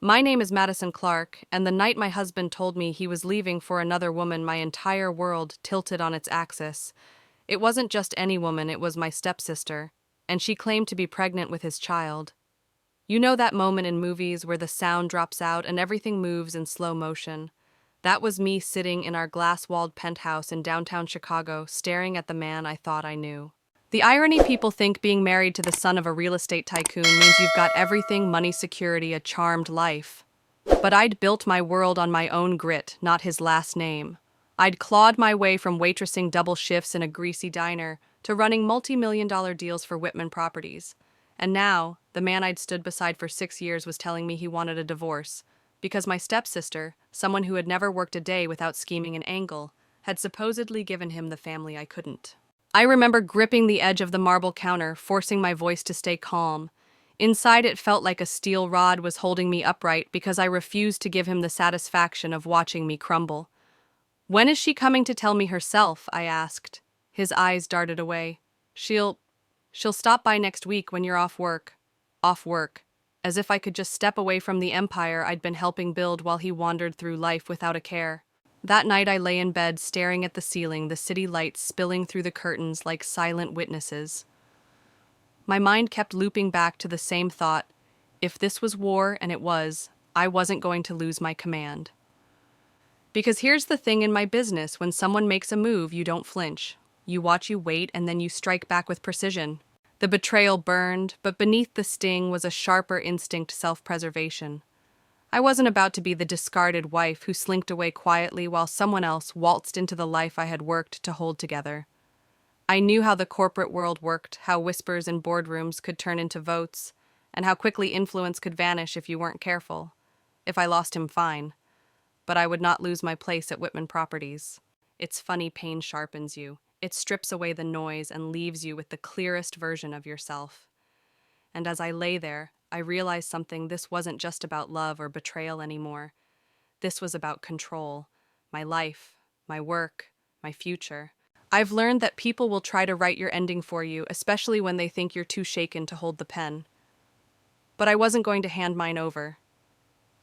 My name is Madison Clark, and the night my husband told me he was leaving for another woman, my entire world tilted on its axis. It wasn't just any woman, it was my stepsister, and she claimed to be pregnant with his child. You know that moment in movies where the sound drops out and everything moves in slow motion? That was me sitting in our glass-walled penthouse in downtown Chicago, staring at the man I thought I knew. The irony: people think being married to the son of a real estate tycoon means you've got everything: money, security, a charmed life. But I'd built my world on my own grit, not his last name. I'd clawed my way from waitressing double shifts in a greasy diner to running multi-million-dollar deals for Whitman Properties. And now, the man I'd stood beside for 6 years was telling me he wanted a divorce, because my stepsister, someone who had never worked a day without scheming an angle, had supposedly given him the family I couldn't. I remember gripping the edge of the marble counter, forcing my voice to stay calm. Inside, it felt like a steel rod was holding me upright because I refused to give him the satisfaction of watching me crumble. "When is she coming to tell me herself?" I asked. His eyes darted away. She'll stop by next week when you're off work." Off work. As if I could just step away from the empire I'd been helping build while he wandered through life without a care. That night I lay in bed staring at the ceiling, the city lights spilling through the curtains like silent witnesses. My mind kept looping back to the same thought: if this was war, and it was, I wasn't going to lose my command. Because here's the thing in my business: when someone makes a move, you don't flinch. You watch, you wait, and then you strike back with precision. The betrayal burned, but beneath the sting was a sharper instinct: self-preservation. I wasn't about to be the discarded wife who slinked away quietly while someone else waltzed into the life I had worked to hold together. I knew how the corporate world worked, how whispers in boardrooms could turn into votes, and how quickly influence could vanish if you weren't careful. If I lost him, fine. But I would not lose my place at Whitman Properties. It's funny, pain sharpens you. It strips away the noise and leaves you with the clearest version of yourself. And as I lay there, I realized something: this wasn't just about love or betrayal anymore. This was about control. My life, my work, my future. I've learned that people will try to write your ending for you, especially when they think you're too shaken to hold the pen. But I wasn't going to hand mine over.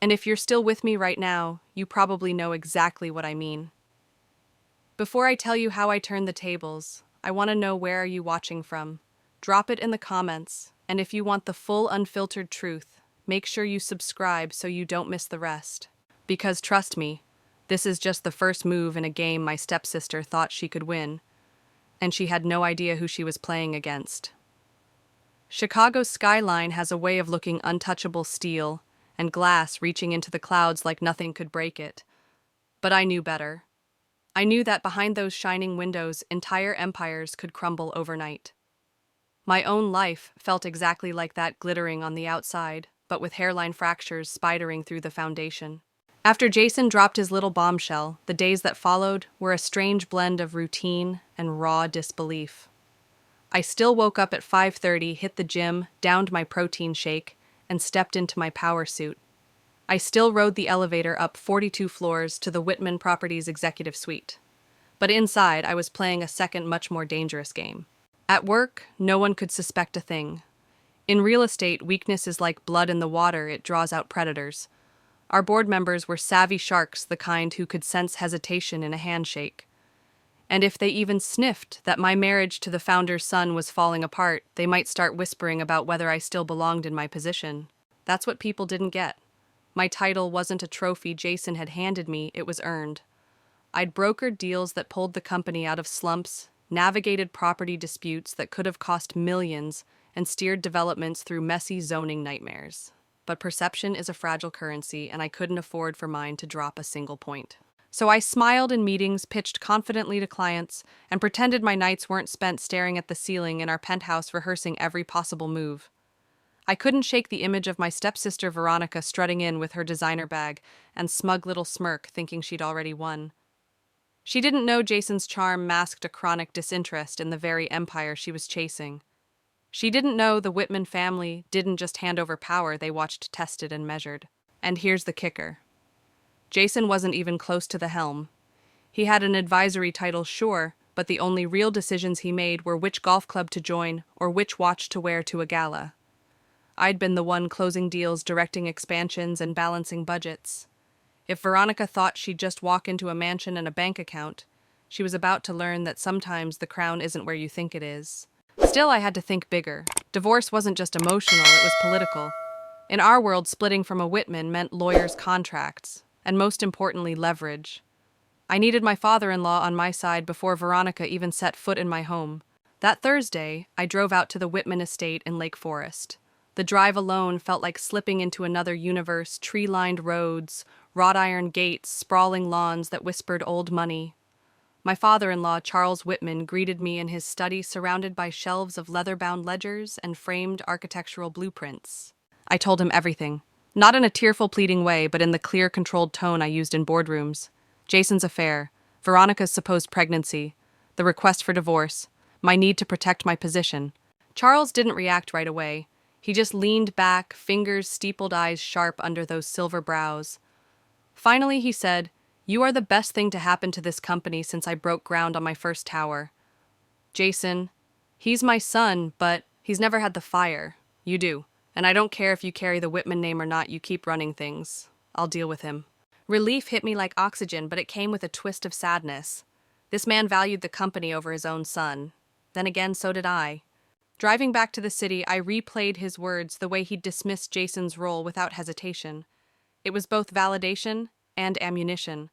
And if you're still with me right now, you probably know exactly what I mean. Before I tell you how I turned the tables, I want to know: where are you watching from? Drop it in the comments. And if you want the full, unfiltered truth, make sure you subscribe so you don't miss the rest. Because trust me, this is just the first move in a game my stepsister thought she could win, and she had no idea who she was playing against. Chicago's skyline has a way of looking untouchable: steel and glass reaching into the clouds like nothing could break it. But I knew better. I knew that behind those shining windows, entire empires could crumble overnight. My own life felt exactly like that, glittering on the outside, but with hairline fractures spidering through the foundation. After Jason dropped his little bombshell, the days that followed were a strange blend of routine and raw disbelief. I still woke up at 5:30, hit the gym, downed my protein shake, and stepped into my power suit. I still rode the elevator up 42 floors to the Whitman Properties executive suite. But inside, I was playing a second, much more dangerous game. At work, no one could suspect a thing. In real estate, weakness is like blood in the water: it draws out predators. Our board members were savvy sharks, the kind who could sense hesitation in a handshake. And if they even sniffed that my marriage to the founder's son was falling apart, they might start whispering about whether I still belonged in my position. That's what people didn't get. My title wasn't a trophy Jason had handed me, it was earned. I'd brokered deals that pulled the company out of slumps, navigated property disputes that could have cost millions, and steered developments through messy zoning nightmares. But perception is a fragile currency, and I couldn't afford for mine to drop a single point. So I smiled in meetings, pitched confidently to clients, and pretended my nights weren't spent staring at the ceiling in our penthouse rehearsing every possible move. I couldn't shake the image of my stepsister Veronica strutting in with her designer bag and smug little smirk, thinking she'd already won. She didn't know Jason's charm masked a chronic disinterest in the very empire she was chasing. She didn't know the Whitman family didn't just hand over power, they watched, tested, and measured. And here's the kicker: Jason wasn't even close to the helm. He had an advisory title, sure, but the only real decisions he made were which golf club to join or which watch to wear to a gala. I'd been the one closing deals, directing expansions, and balancing budgets. If Veronica thought she'd just walk into a mansion and a bank account, she was about to learn that sometimes the crown isn't where you think it is. Still, I had to think bigger. Divorce wasn't just emotional, it was political. In our world, splitting from a Whitman meant lawyers' contracts, and most importantly, leverage. I needed my father-in-law on my side before Veronica even set foot in my home. That Thursday, I drove out to the Whitman estate in Lake Forest. The drive alone felt like slipping into another universe, tree-lined roads, wrought iron gates, sprawling lawns that whispered old money. My father-in-law, Charles Whitman, greeted me in his study surrounded by shelves of leather-bound ledgers and framed architectural blueprints. I told him everything. Not in a tearful, pleading way, but in the clear, controlled tone I used in boardrooms. Jason's affair, Veronica's supposed pregnancy, the request for divorce, my need to protect my position. Charles didn't react right away. He just leaned back, fingers, steepled eyes sharp under those silver brows. Finally, he said, "You are the best thing to happen to this company since I broke ground on my first tower. Jason, he's my son, but he's never had the fire. You do. And I don't care if you carry the Whitman name or not, you keep running things. I'll deal with him." Relief hit me like oxygen, but it came with a twist of sadness. This man valued the company over his own son. Then again, so did I. Driving back to the city, I replayed his words the way he'd dismissed Jason's role without hesitation. It was both validation and ammunition.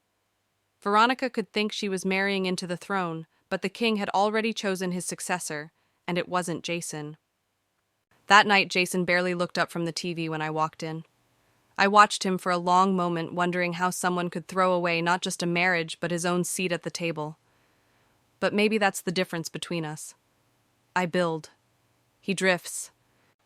Veronica could think she was marrying into the throne, but the king had already chosen his successor, and it wasn't Jason. That night, Jason barely looked up from the TV when I walked in. I watched him for a long moment, wondering how someone could throw away not just a marriage, but his own seat at the table. But maybe that's the difference between us. I build. He drifts.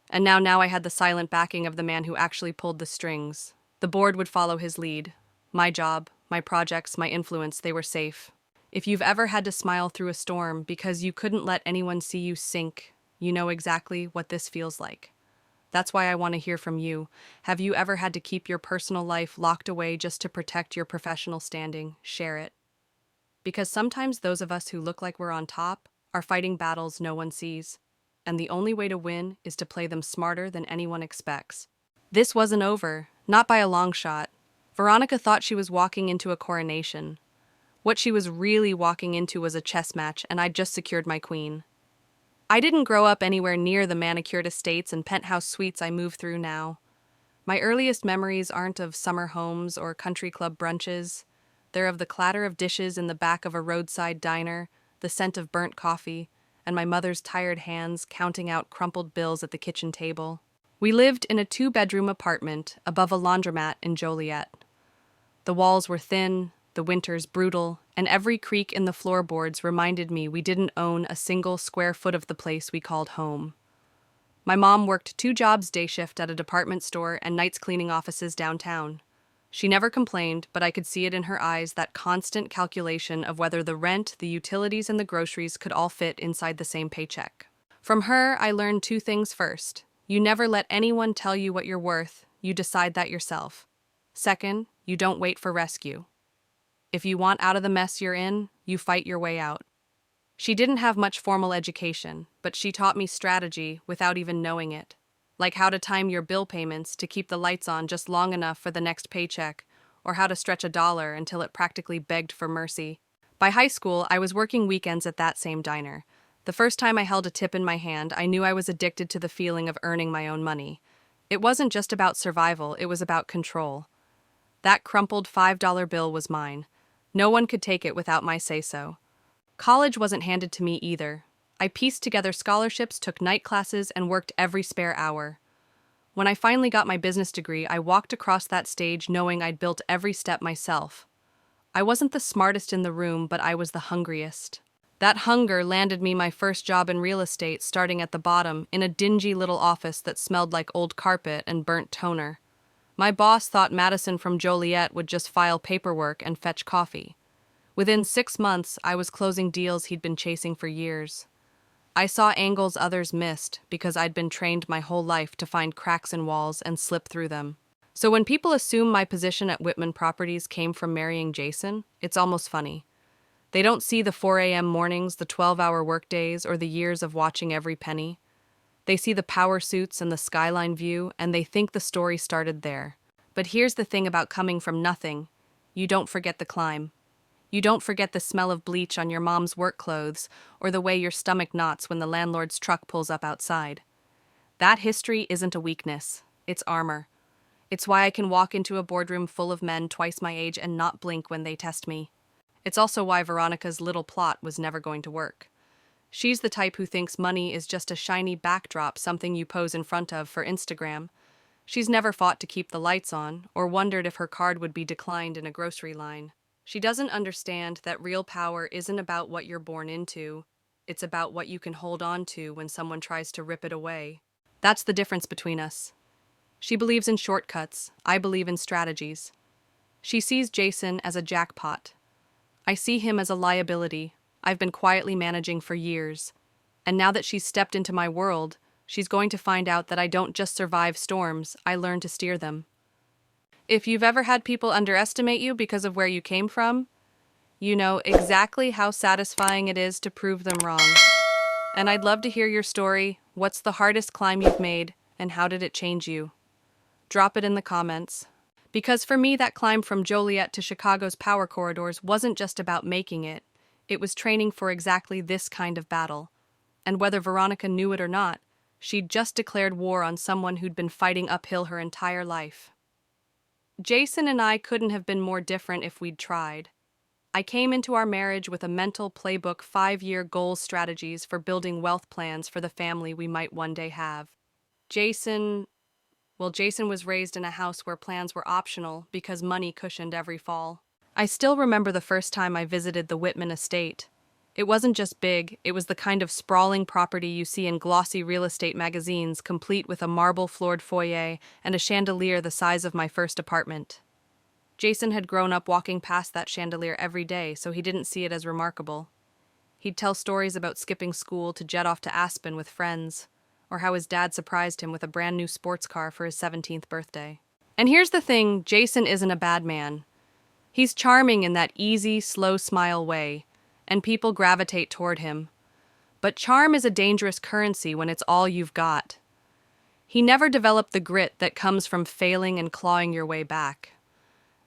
And now I had the silent backing of the man who actually pulled the strings. The board would follow his lead. My job, my projects, my influence, they were safe. If you've ever had to smile through a storm because you couldn't let anyone see you sink, you know exactly what this feels like. That's why I want to hear from you. Have you ever had to keep your personal life locked away just to protect your professional standing? Share it. Because sometimes those of us who look like we're on top are fighting battles no one sees, and the only way to win is to play them smarter than anyone expects. This wasn't over, not by a long shot. Veronica thought she was walking into a coronation. What she was really walking into was a chess match, and I'd just secured my queen. I didn't grow up anywhere near the manicured estates and penthouse suites I move through now. My earliest memories aren't of summer homes or country club brunches. They're of the clatter of dishes in the back of a roadside diner, the scent of burnt coffee, and my mother's tired hands counting out crumpled bills at the kitchen table. We lived in a 2-bedroom apartment above a laundromat in Joliet. The walls were thin, the winters brutal, and every creak in the floorboards reminded me we didn't own a single square foot of the place we called home. My mom worked 2 jobs day shift at a department store and nights cleaning offices downtown. She never complained, but I could see it in her eyes, that constant calculation of whether the rent, the utilities, and the groceries could all fit inside the same paycheck. From her, I learned 2 things. First, you never let anyone tell you what you're worth, you decide that yourself. Second, you don't wait for rescue. If you want out of the mess you're in, you fight your way out. She didn't have much formal education, but she taught me strategy without even knowing it. Like how to time your bill payments to keep the lights on just long enough for the next paycheck, or how to stretch a dollar until it practically begged for mercy. By high school, I was working weekends at that same diner. The first time I held a tip in my hand, I knew I was addicted to the feeling of earning my own money. It wasn't just about survival, it was about control. That crumpled $5 bill was mine. No one could take it without my say-so. College wasn't handed to me either. I pieced together scholarships, took night classes, and worked every spare hour. When I finally got my business degree, I walked across that stage knowing I'd built every step myself. I wasn't the smartest in the room, but I was the hungriest. That hunger landed me my first job in real estate, starting at the bottom, in a dingy little office that smelled like old carpet and burnt toner. My boss thought Madison from Joliet would just file paperwork and fetch coffee. Within 6 months, I was closing deals he'd been chasing for years. I saw angles others missed because I'd been trained my whole life to find cracks in walls and slip through them. So when people assume my position at Whitman Properties came from marrying Jason, it's almost funny. They don't see the 4 a.m. mornings, the 12-hour workdays, or the years of watching every penny. They see the power suits and the skyline view, and they think the story started there. But here's the thing about coming from nothing. You don't forget the climb. You don't forget the smell of bleach on your mom's work clothes, or the way your stomach knots when the landlord's truck pulls up outside. That history isn't a weakness. It's armor. It's why I can walk into a boardroom full of men twice my age and not blink when they test me. It's also why Veronica's little plot was never going to work. She's the type who thinks money is just a shiny backdrop, something you pose in front of for Instagram. She's never fought to keep the lights on, or wondered if her card would be declined in a grocery line. She doesn't understand that real power isn't about what you're born into, it's about what you can hold on to when someone tries to rip it away. That's the difference between us. She believes in shortcuts, I believe in strategies. She sees Jason as a jackpot. I see him as a liability I've been quietly managing for years. And now that she's stepped into my world, she's going to find out that I don't just survive storms, I learn to steer them. If you've ever had people underestimate you because of where you came from, you know exactly how satisfying it is to prove them wrong. And I'd love to hear your story. What's the hardest climb you've made, and how did it change you? Drop it in the comments. Because for me, that climb from Joliet to Chicago's power corridors wasn't just about making it. It was training for exactly this kind of battle. And whether Veronica knew it or not, she'd just declared war on someone who'd been fighting uphill her entire life. Jason and I couldn't have been more different if we'd tried. I came into our marriage with a mental playbook, 5-year goal strategies for building wealth plans for the family we might one day have. Jason was raised in a house where plans were optional because money cushioned every fall. I still remember the first time I visited the Whitman estate. It wasn't just big, it was the kind of sprawling property you see in glossy real estate magazines, complete with a marble-floored foyer and a chandelier the size of my first apartment. Jason had grown up walking past that chandelier every day, so he didn't see it as remarkable. He'd tell stories about skipping school to jet off to Aspen with friends, or how his dad surprised him with a brand new sports car for his 17th birthday. And here's the thing, Jason isn't a bad man. He's charming in that easy, slow smile way, and people gravitate toward him. But charm is a dangerous currency when it's all you've got. He never developed the grit that comes from failing and clawing your way back.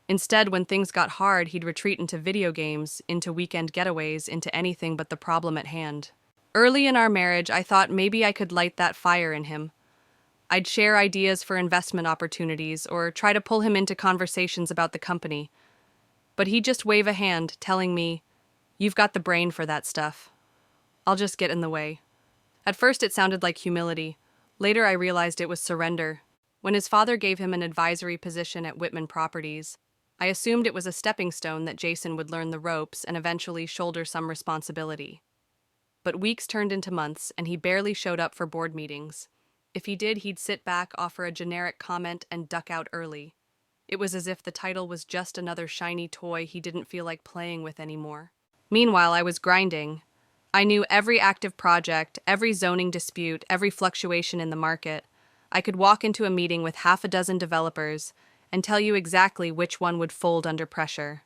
Instead, when things got hard, he'd retreat into video games, into weekend getaways, into anything but the problem at hand. Early in our marriage, I thought maybe I could light that fire in him. I'd share ideas for investment opportunities or try to pull him into conversations about the company. But he'd just wave a hand, telling me, "You've got the brain for that stuff. I'll just get in the way." At first it sounded like humility. Later I realized it was surrender. When his father gave him an advisory position at Whitman Properties, I assumed it was a stepping stone that Jason would learn the ropes and eventually shoulder some responsibility. But weeks turned into months, and he barely showed up for board meetings. If he did, he'd sit back, offer a generic comment, and duck out early. It was as if the title was just another shiny toy he didn't feel like playing with anymore. Meanwhile, I was grinding. I knew every active project, every zoning dispute, every fluctuation in the market. I could walk into a meeting with half a dozen developers and tell you exactly which one would fold under pressure.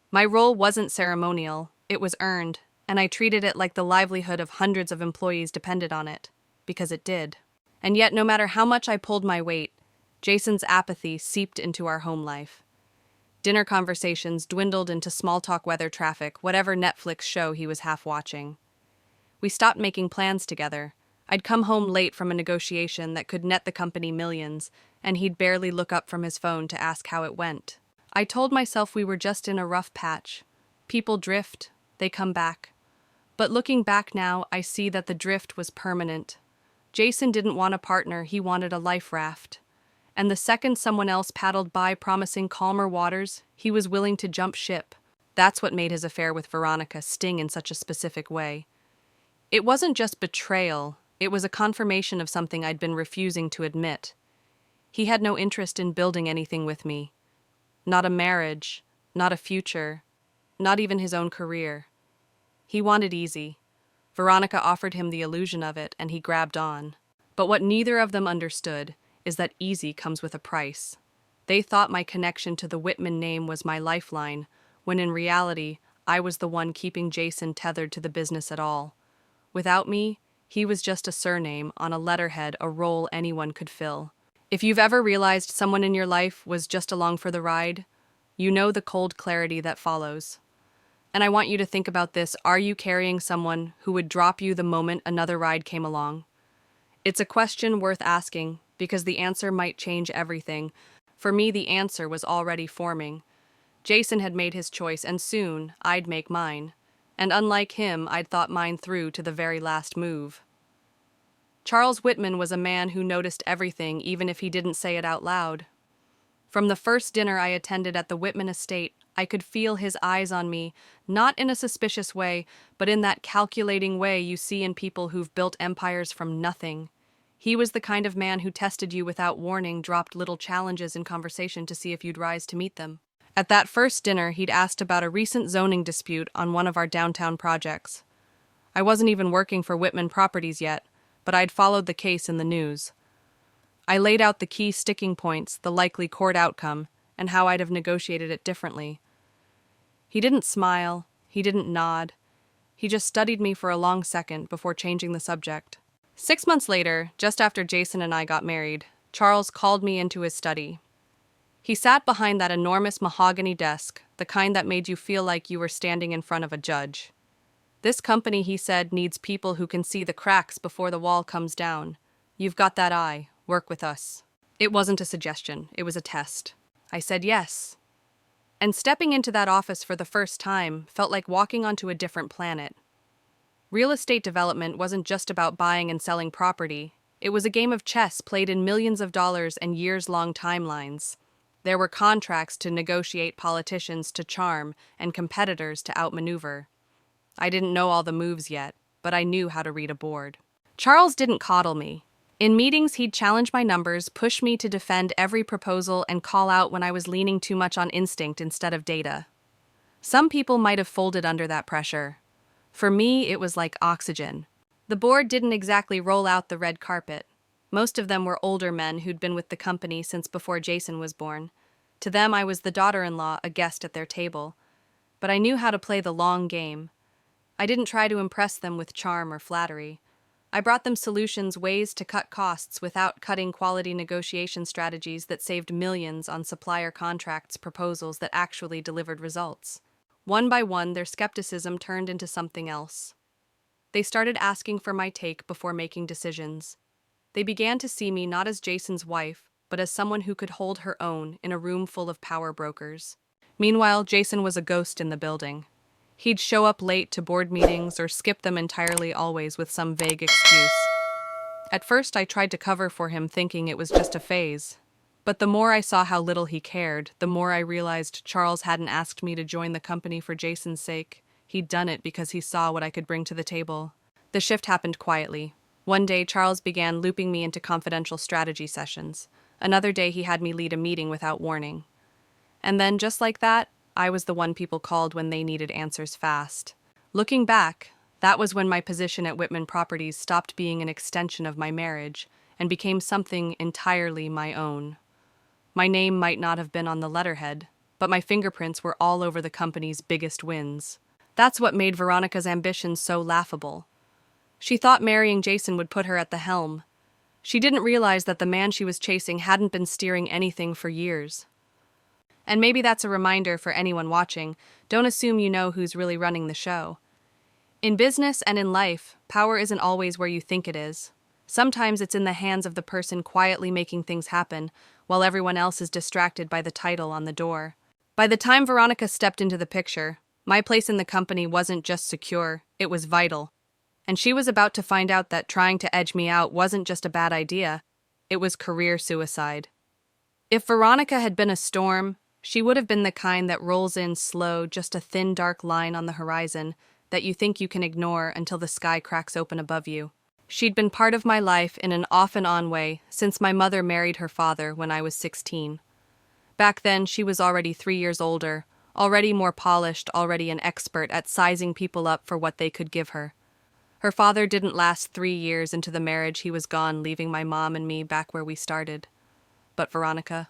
My role wasn't ceremonial, it was earned, and I treated it like the livelihood of hundreds of employees depended on it, because it did. And yet, no matter how much I pulled my weight, Jason's apathy seeped into our home life. Dinner conversations dwindled into small-talk weather traffic, whatever Netflix show he was half watching. We stopped making plans together. I'd come home late from a negotiation that could net the company millions, and he'd barely look up from his phone to ask how it went. I told myself we were just in a rough patch. People drift, they come back. But looking back now, I see that the drift was permanent. Jason didn't want a partner, he wanted a life raft. And the second someone else paddled by promising calmer waters, he was willing to jump ship. That's what made his affair with Veronica sting in such a specific way. It wasn't just betrayal, it was a confirmation of something I'd been refusing to admit. He had no interest in building anything with me. Not a marriage, not a future, not even his own career. He wanted easy. Veronica offered him the illusion of it, and he grabbed on. But what neither of them understood is that easy comes with a price. They thought my connection to the Whitman name was my lifeline, when in reality, I was the one keeping Jason tethered to the business at all. Without me, He was just a surname on a letterhead, a role anyone could fill. If you've ever realized someone in your life was just along for the ride, you know the cold clarity that follows. And I want you to think about this. Are you carrying someone who would drop you the moment another ride came along? It's a question worth asking because the answer might change everything. For me, the answer was already forming. Jason had made his choice, and soon I'd make mine. And unlike him, I'd thought mine through to the very last move. Charles Whitman was a man who noticed everything, even if he didn't say it out loud. From the first dinner I attended at the Whitman estate, I could feel his eyes on me, not in a suspicious way, but in that calculating way you see in people who've built empires from nothing. He was the kind of man who tested you without warning, dropped little challenges in conversation to see if you'd rise to meet them. At that first dinner, he'd asked about a recent zoning dispute on one of our downtown projects. I wasn't even working for Whitman Properties yet, but I'd followed the case in the news. I laid out the key sticking points, the likely court outcome, and how I'd have negotiated it differently. He didn't smile, he didn't nod. He just studied me for a long second before changing the subject. 6 months later, just after Jason and I got married, Charles called me into his study. He sat behind that enormous mahogany desk, the kind that made you feel like you were standing in front of a judge. This company, he said, needs people who can see the cracks before the wall comes down. You've got that eye. Work with us. It wasn't a suggestion. It was a test. I said yes. And stepping into that office for the first time felt like walking onto a different planet. Real estate development wasn't just about buying and selling property. It was a game of chess played in millions of dollars and years-long timelines. There were contracts to negotiate, politicians to charm, and competitors to outmaneuver. I didn't know all the moves yet, but I knew how to read a board. Charles didn't coddle me. In meetings, he'd challenge my numbers, push me to defend every proposal, and call out when I was leaning too much on instinct instead of data. Some people might have folded under that pressure. For me, it was like oxygen. The board didn't exactly roll out the red carpet. Most of them were older men who'd been with the company since before Jason was born. To them, I was the daughter-in-law, a guest at their table. But I knew how to play the long game. I didn't try to impress them with charm or flattery. I brought them solutions, ways to cut costs without cutting quality negotiation strategies that saved millions on supplier contracts, proposals that actually delivered results. One by one, their skepticism turned into something else. They started asking for my take before making decisions. They began to see me not as Jason's wife, but as someone who could hold her own in a room full of power brokers. Meanwhile, Jason was a ghost in the building. He'd show up late to board meetings or skip them entirely, always with some vague excuse. At first, I tried to cover for him, thinking it was just a phase. But the more I saw how little he cared, the more I realized Charles hadn't asked me to join the company for Jason's sake. He'd done it because he saw what I could bring to the table. The shift happened quietly. One day, Charles began looping me into confidential strategy sessions. Another day, he had me lead a meeting without warning. And then, just like that, I was the one people called when they needed answers fast. Looking back, that was when my position at Whitman Properties stopped being an extension of my marriage and became something entirely my own. My name might not have been on the letterhead, but my fingerprints were all over the company's biggest wins. That's what made Veronica's ambitions so laughable. She thought marrying Jason would put her at the helm. She didn't realize that the man she was chasing hadn't been steering anything for years. And maybe that's a reminder for anyone watching, don't assume you know who's really running the show. In business and in life, power isn't always where you think it is. Sometimes it's in the hands of the person quietly making things happen, while everyone else is distracted by the title on the door. By the time Veronica stepped into the picture, my place in the company wasn't just secure, it was vital. And she was about to find out that trying to edge me out wasn't just a bad idea, it was career suicide. If Veronica had been a storm, she would have been the kind that rolls in slow, just a thin dark line on the horizon that you think you can ignore until the sky cracks open above you. She'd been part of my life in an off-and-on way since my mother married her father when I was 16. Back then, she was already 3 years older, already more polished, already an expert at sizing people up for what they could give her. Her father didn't last 3 years into the marriage. He was gone, leaving my mom and me back where we started. But Veronica,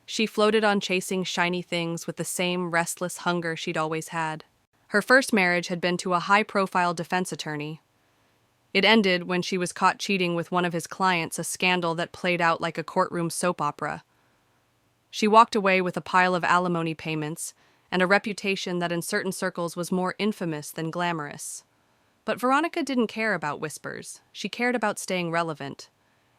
she floated on chasing shiny things with the same restless hunger she'd always had. Her first marriage had been to a high-profile defense attorney. It ended when she was caught cheating with one of his clients, a scandal that played out like a courtroom soap opera. She walked away with a pile of alimony payments and a reputation that in certain circles was more infamous than glamorous. But Veronica didn't care about whispers. She cared about staying relevant.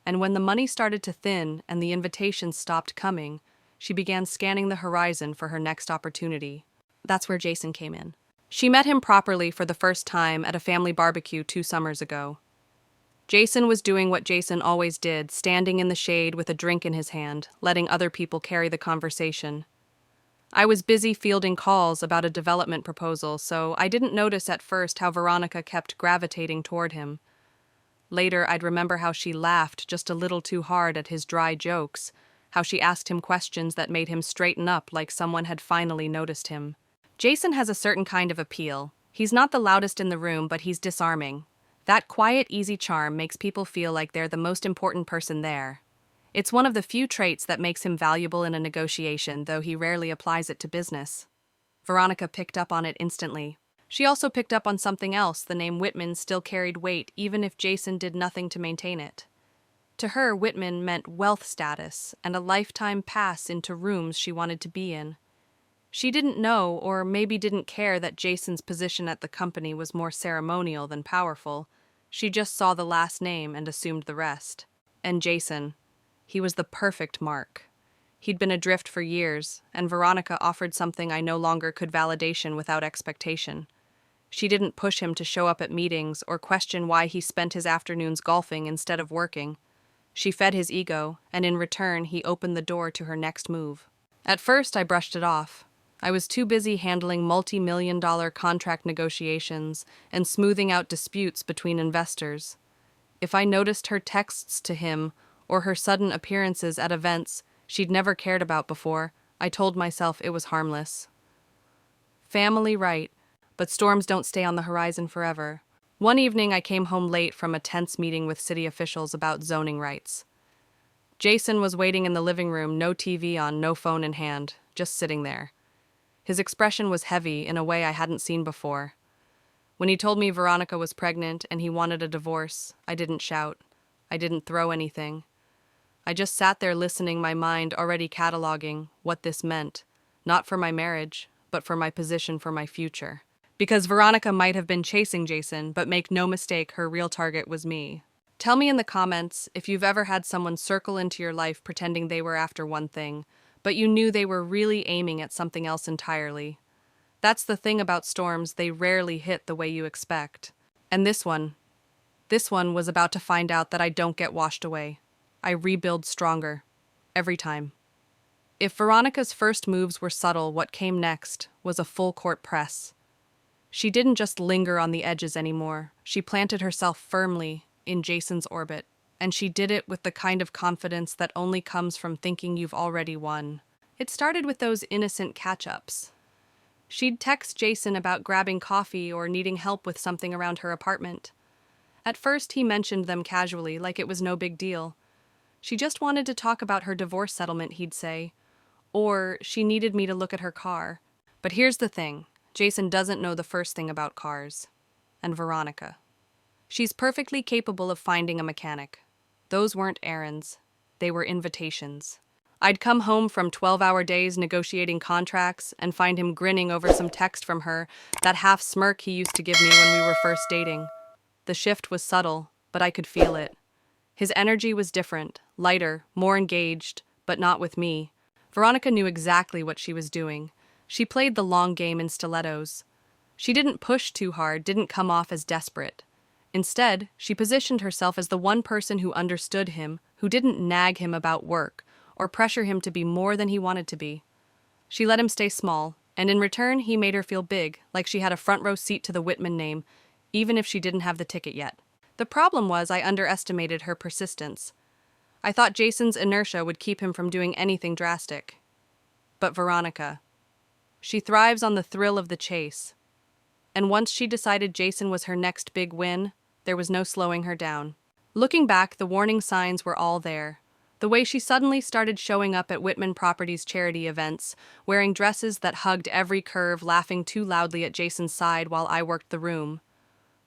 And when the money started to thin and the invitations stopped coming, she began scanning the horizon for her next opportunity. That's where Jason came in. She met him properly for the first time at a family barbecue 2 summers ago. Jason was doing what Jason always did, standing in the shade with a drink in his hand, letting other people carry the conversation. I was busy fielding calls about a development proposal, so I didn't notice at first how Veronica kept gravitating toward him. Later, I'd remember how she laughed just a little too hard at his dry jokes, how she asked him questions that made him straighten up like someone had finally noticed him. Jason has a certain kind of appeal. He's not the loudest in the room, but he's disarming. That quiet, easy charm makes people feel like they're the most important person there. It's one of the few traits that makes him valuable in a negotiation, though he rarely applies it to business. Veronica picked up on it instantly. She also picked up on something else. The name Whitman still carried weight, even if Jason did nothing to maintain it. To her, Whitman meant wealth status and a lifetime pass into rooms she wanted to be in. She didn't know, or maybe didn't care, that Jason's position at the company was more ceremonial than powerful. She just saw the last name and assumed the rest. And Jason, he was the perfect mark. He'd been adrift for years, and Veronica offered something I no longer could: validation without expectation. She didn't push him to show up at meetings or question why he spent his afternoons golfing instead of working. She fed his ego, and in return he opened the door to her next move. At first I brushed it off. I was too busy handling multi-million-dollar contract negotiations and smoothing out disputes between investors. If I noticed her texts to him or her sudden appearances at events she'd never cared about before, I told myself it was harmless. Family, right, but storms don't stay on the horizon forever. One evening I came home late from a tense meeting with city officials about zoning rights. Jason was waiting in the living room, no TV on, no phone in hand, just sitting there. His expression was heavy in a way I hadn't seen before. When he told me Veronica was pregnant and he wanted a divorce, I didn't shout. I didn't throw anything. I just sat there listening, my mind already cataloging what this meant, not for my marriage, but for my position, for my future. Because Veronica might have been chasing Jason, but make no mistake, her real target was me. Tell me in the comments if you've ever had someone circle into your life pretending they were after one thing, but you knew they were really aiming at something else entirely. That's the thing about storms, they rarely hit the way you expect. And this one was about to find out that I don't get washed away. I rebuild stronger. Every time. If Veronica's first moves were subtle, what came next was a full-court press. She didn't just linger on the edges anymore. She planted herself firmly in Jason's orbit. And she did it with the kind of confidence that only comes from thinking you've already won. It started with those innocent catch-ups. She'd text Jason about grabbing coffee or needing help with something around her apartment. At first, he mentioned them casually, like it was no big deal. She just wanted to talk about her divorce settlement, he'd say. Or she needed me to look at her car. But here's the thing. Jason doesn't know the first thing about cars. And Veronica. She's perfectly capable of finding a mechanic. Those weren't errands. They were invitations. I'd come home from 12-hour days negotiating contracts and find him grinning over some text from her, that half smirk he used to give me when we were first dating. The shift was subtle, but I could feel it. His energy was different, lighter, more engaged, but not with me. Veronica knew exactly what she was doing. She played the long game in stilettos. She didn't push too hard, didn't come off as desperate. Instead, she positioned herself as the one person who understood him, who didn't nag him about work or pressure him to be more than he wanted to be. She let him stay small, and in return he made her feel big, like she had a front-row seat to the Whitman name, even if she didn't have the ticket yet. The problem was I underestimated her persistence. I thought Jason's inertia would keep him from doing anything drastic. But Veronica, she thrives on the thrill of the chase. And once she decided Jason was her next big win, there was no slowing her down. Looking back, the warning signs were all there. The way she suddenly started showing up at Whitman Properties charity events, wearing dresses that hugged every curve, laughing too loudly at Jason's side while I worked the room.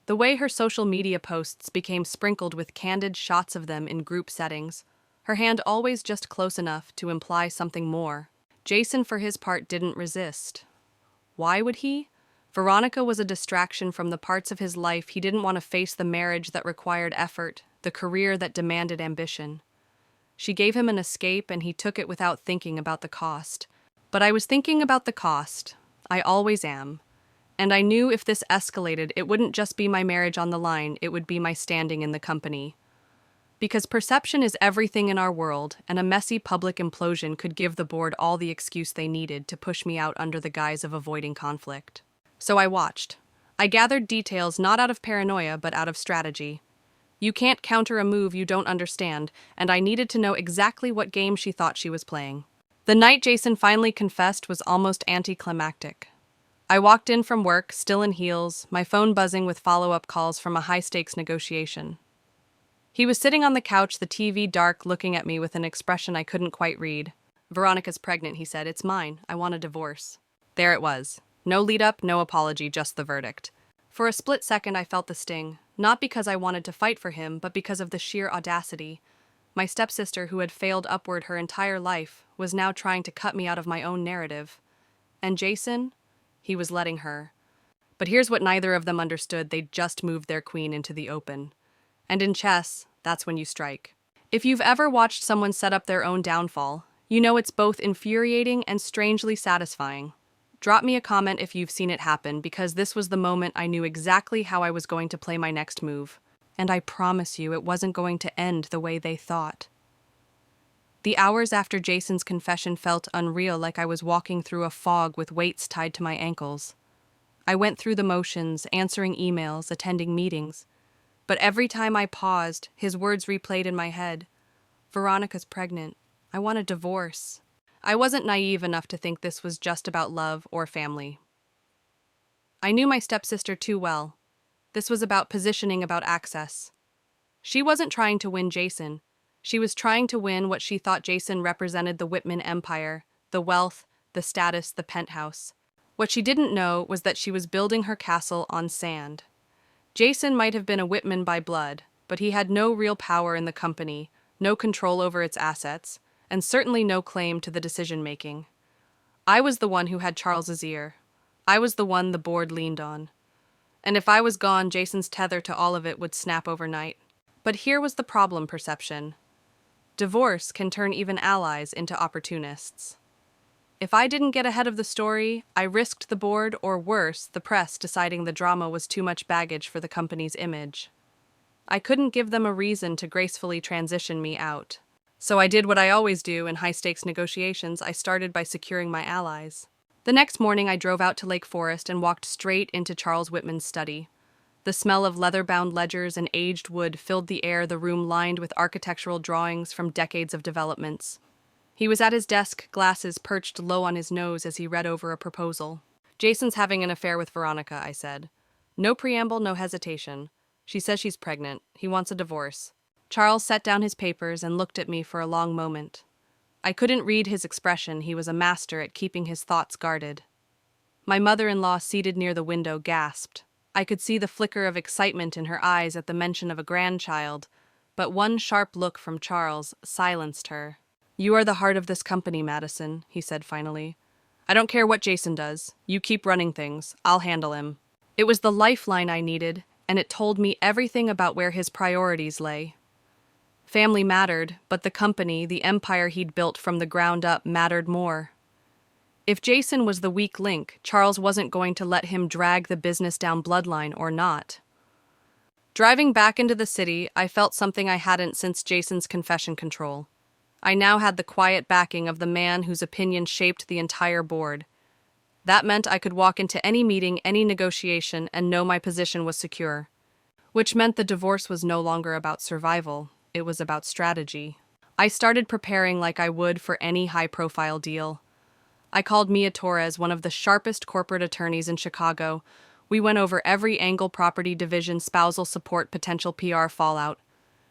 The way her social media posts became sprinkled with candid shots of them in group settings, her hand always just close enough to imply something more. Jason, for his part, didn't resist. Why would he? Veronica was a distraction from the parts of his life he didn't want to face: the marriage that required effort, the career that demanded ambition. She gave him an escape, and he took it without thinking about the cost. But I was thinking about the cost. I always am. And I knew if this escalated, it wouldn't just be my marriage on the line, it would be my standing in the company. Because perception is everything in our world, and a messy public implosion could give the board all the excuse they needed to push me out under the guise of avoiding conflict. So I watched. I gathered details not out of paranoia, but out of strategy. You can't counter a move you don't understand, and I needed to know exactly what game she thought she was playing. The night Jason finally confessed was almost anticlimactic. I walked in from work, still in heels, my phone buzzing with follow-up calls from a high-stakes negotiation. He was sitting on the couch, the TV dark, looking at me with an expression I couldn't quite read. "Veronica's pregnant," he said. "It's mine. I want a divorce." There it was. No lead-up, no apology, just the verdict. For a split second I felt the sting, not because I wanted to fight for him, but because of the sheer audacity. My stepsister, who had failed upward her entire life, was now trying to cut me out of my own narrative. And Jason? He was letting her. But here's what neither of them understood: they'd just moved their queen into the open. And in chess, that's when you strike. If you've ever watched someone set up their own downfall, you know it's both infuriating and strangely satisfying. Drop me a comment if you've seen it happen, because this was the moment I knew exactly how I was going to play my next move. And I promise you, it wasn't going to end the way they thought. The hours after Jason's confession felt unreal, like I was walking through a fog with weights tied to my ankles. I went through the motions, answering emails, attending meetings. But every time I paused, his words replayed in my head. "Veronica's pregnant. I want a divorce." I wasn't naive enough to think this was just about love or family. I knew my stepsister too well. This was about positioning, about access. She wasn't trying to win Jason. She was trying to win what she thought Jason represented: the Whitman empire, the wealth, the status, the penthouse. What she didn't know was that she was building her castle on sand. Jason might have been a Whitman by blood, but he had no real power in the company, no control over its assets, and certainly no claim to the decision-making. I was the one who had Charles's ear. I was the one the board leaned on. And if I was gone, Jason's tether to all of it would snap overnight. But here was the problem: perception. Divorce can turn even allies into opportunists. If I didn't get ahead of the story, I risked the board, or worse, the press, deciding the drama was too much baggage for the company's image. I couldn't give them a reason to gracefully transition me out. So I did what I always do in high-stakes negotiations: I started by securing my allies. The next morning I drove out to Lake Forest and walked straight into Charles Whitman's study. The smell of leather-bound ledgers and aged wood filled the air, the room lined with architectural drawings from decades of developments. He was at his desk, glasses perched low on his nose as he read over a proposal. "Jason's having an affair with Veronica," I said. No preamble, no hesitation. She says she's pregnant. He wants a divorce. Charles set down his papers and looked at me for a long moment. I couldn't read his expression. He was a master at keeping his thoughts guarded. My mother-in-law, seated near the window, gasped. I could see the flicker of excitement in her eyes at the mention of a grandchild, but one sharp look from Charles silenced her. "You are the heart of this company, Madison," he said finally. "I don't care what Jason does. You keep running things. I'll handle him." It was the lifeline I needed, and it told me everything about where his priorities lay. Family mattered, but the company, the empire he'd built from the ground up, mattered more. If Jason was the weak link, Charles wasn't going to let him drag the business down bloodline or not. Driving back into the city, I felt something I hadn't since Jason's confession: control. I now had the quiet backing of the man whose opinion shaped the entire board. That meant I could walk into any meeting, any negotiation, and know my position was secure. Which meant the divorce was no longer about survival, it was about strategy. I started preparing like I would for any high-profile deal. I called Mia Torres, one of the sharpest corporate attorneys in Chicago. We went over every angle: property division, spousal support, potential PR fallout.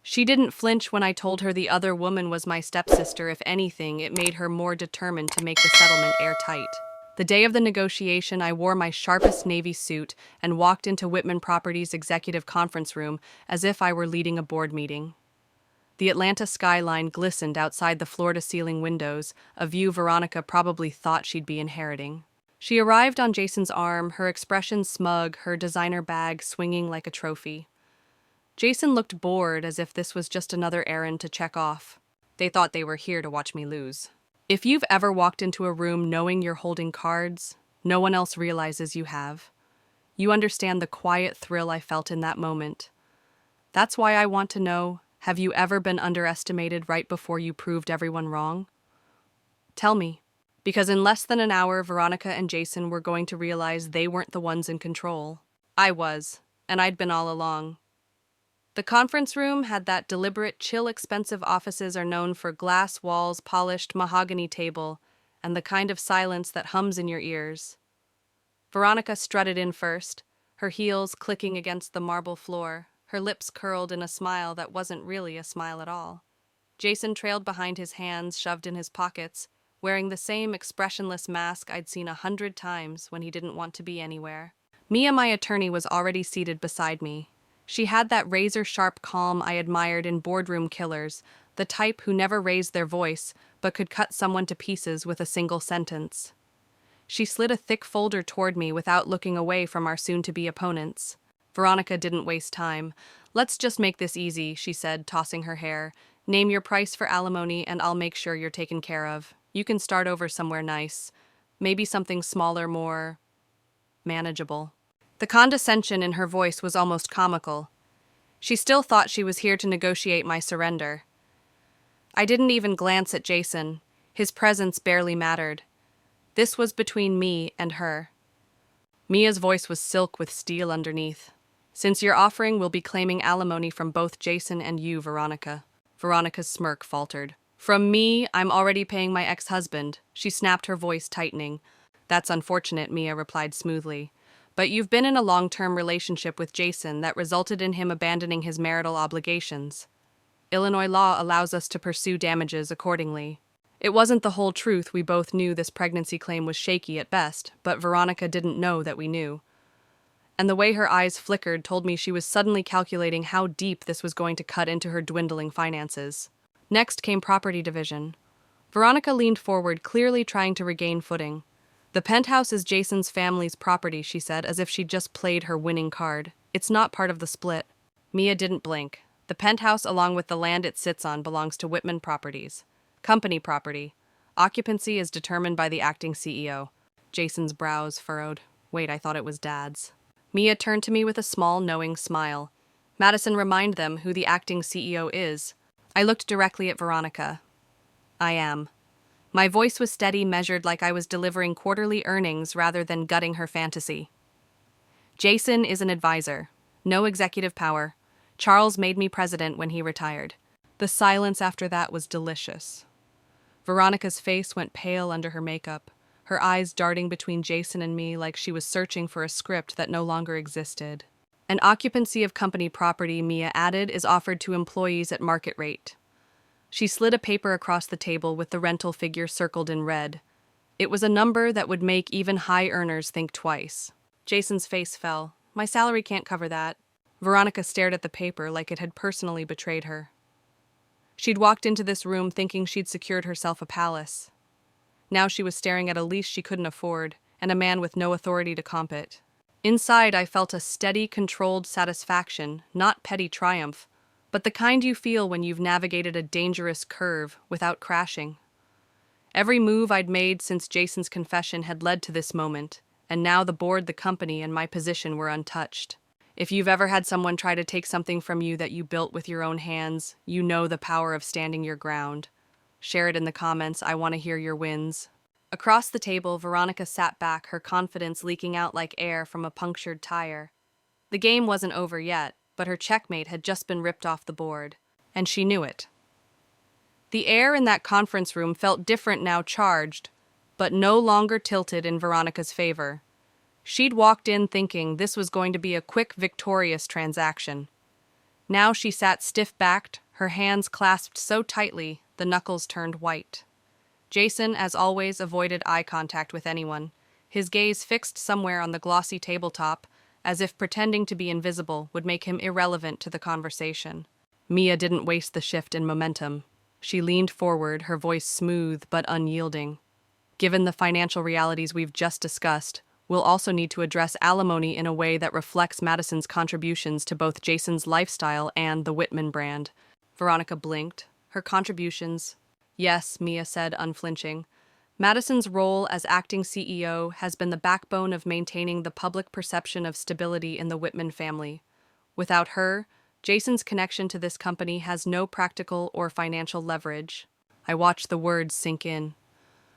She didn't flinch when I told her the other woman was my stepsister. If anything, it made her more determined to make the settlement airtight. The day of the negotiation, I wore my sharpest navy suit and walked into Whitman Properties' executive conference room as if I were leading a board meeting. The Atlanta skyline glistened outside the floor-to-ceiling windows, a view Veronica probably thought she'd be inheriting. She arrived on Jason's arm, her expression smug, her designer bag swinging like a trophy. Jason looked bored, as if this was just another errand to check off. They thought they were here to watch me lose. If you've ever walked into a room knowing you're holding cards, no one else realizes you have. You understand the quiet thrill I felt in that moment. That's why I want to know, have you ever been underestimated right before you proved everyone wrong? Tell me, because in less than an hour, Veronica and Jason were going to realize they weren't the ones in control. I was, and I'd been all along. The conference room had that deliberate, chill, expensive offices are known for: glass walls, polished mahogany table, and the kind of silence that hums in your ears. Veronica strutted in first, her heels clicking against the marble floor, her lips curled in a smile that wasn't really a smile at all. Jason trailed behind, his hands shoved in his pockets, wearing the same expressionless mask I'd seen 100 times when he didn't want to be anywhere. Mia, my attorney, was already seated beside me. She had that razor-sharp calm I admired in boardroom killers, the type who never raised their voice but could cut someone to pieces with a single sentence. She slid a thick folder toward me without looking away from our soon-to-be opponents. Veronica didn't waste time. "Let's just make this easy," she said, tossing her hair. "Name your price for alimony and I'll make sure you're taken care of. You can start over somewhere nice. Maybe something smaller, more manageable." The condescension in her voice was almost comical. She still thought she was here to negotiate my surrender. I didn't even glance at Jason. His presence barely mattered. This was between me and her. Mia's voice was silk with steel underneath. "Since you're offering, we'll be claiming alimony from both Jason and you, Veronica." Veronica's smirk faltered. "From me? I'm already paying my ex-husband." She snapped, her voice tightening. "That's unfortunate," Mia replied smoothly. "But you've been in a long-term relationship with Jason that resulted in him abandoning his marital obligations. Illinois law allows us to pursue damages accordingly." It wasn't the whole truth. We both knew this pregnancy claim was shaky at best, but Veronica didn't know that we knew. And the way her eyes flickered told me she was suddenly calculating how deep this was going to cut into her dwindling finances. Next came property division. Veronica leaned forward, clearly trying to regain footing. "The penthouse is Jason's family's property," she said, as if she'd just played her winning card. "It's not part of the split." Mia didn't blink. "The penthouse, along with the land it sits on, belongs to Whitman Properties. Company property. Occupancy is determined by the acting CEO. Jason's brows furrowed. "Wait, I thought it was Dad's." Mia turned to me with a small, knowing smile. "Madison, remind them who the acting CEO is." I looked directly at Veronica. "I am." My voice was steady, measured, like I was delivering quarterly earnings rather than gutting her fantasy. "Jason is an advisor. No executive power. Charles made me president when he retired." The silence after that was delicious. Veronica's face went pale under her makeup, her eyes darting between Jason and me like she was searching for a script that no longer existed. "An occupancy of company property," Mia added, "is offered to employees at market rate." She slid a paper across the table with the rental figure circled in red. It was a number that would make even high earners think twice. Jason's face fell. "My salary can't cover that." Veronica stared at the paper like it had personally betrayed her. She'd walked into this room thinking she'd secured herself a palace. Now she was staring at a lease she couldn't afford, and a man with no authority to comp it. Inside, I felt a steady, controlled satisfaction, not petty triumph, but the kind you feel when you've navigated a dangerous curve without crashing. Every move I'd made since Jason's confession had led to this moment, and now the board, the company, and my position were untouched. If you've ever had someone try to take something from you that you built with your own hands, you know the power of standing your ground. Share it in the comments. I want to hear your wins. Across the table, Veronica sat back, her confidence leaking out like air from a punctured tire. The game wasn't over yet, but her checkmate had just been ripped off the board, and she knew it. The air in that conference room felt different now, charged, but no longer tilted in Veronica's favor. She'd walked in thinking this was going to be a quick, victorious transaction. Now she sat stiff-backed, her hands clasped so tightly the knuckles turned white. Jason, as always, avoided eye contact with anyone. his gaze fixed somewhere on the glossy tabletop, as if pretending to be invisible would make him irrelevant to the conversation. Mia didn't waste the shift in momentum. She leaned forward, her voice smooth but unyielding. Given the financial realities we've just discussed, we'll also need to address alimony in a way that reflects Madison's contributions to both Jason's lifestyle and the Whitman brand. Veronica blinked. Her contributions? Yes, Mia said, unflinching. Madison's role as acting CEO has been the backbone of maintaining the public perception of stability in the Whitman family. Without her, Jason's connection to this company has no practical or financial leverage. I watched the words sink in.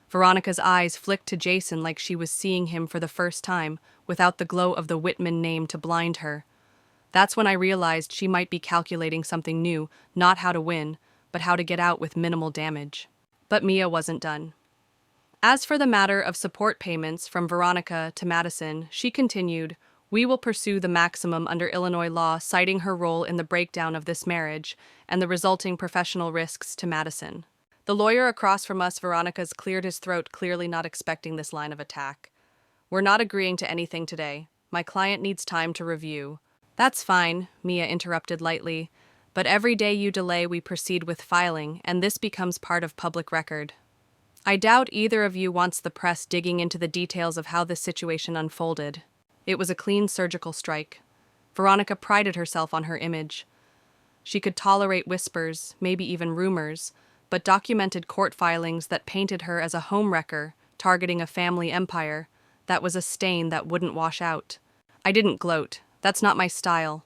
Veronica's eyes flicked to Jason like she was seeing him for the first time, without the glow of the Whitman name to blind her. That's when I realized she might be calculating something new, not how to win, but how to get out with minimal damage. But Mia wasn't done. As for the matter of support payments from Veronica to Madison, she continued, "We will pursue the maximum under Illinois law, citing her role in the breakdown of this marriage and the resulting professional risks to Madison." The lawyer across from us, Veronica's, cleared his throat, clearly not expecting this line of attack. "We're not agreeing to anything today. My client needs time to review." "That's fine," Mia interrupted lightly, "but every day you delay we proceed with filing, and this becomes part of public record. I doubt either of you wants the press digging into the details of how this situation unfolded." It was a clean surgical strike. Veronica prided herself on her image. She could tolerate whispers, maybe even rumors, but documented court filings that painted her as a homewrecker targeting a family empire, that was a stain that wouldn't wash out. I didn't gloat. That's not my style.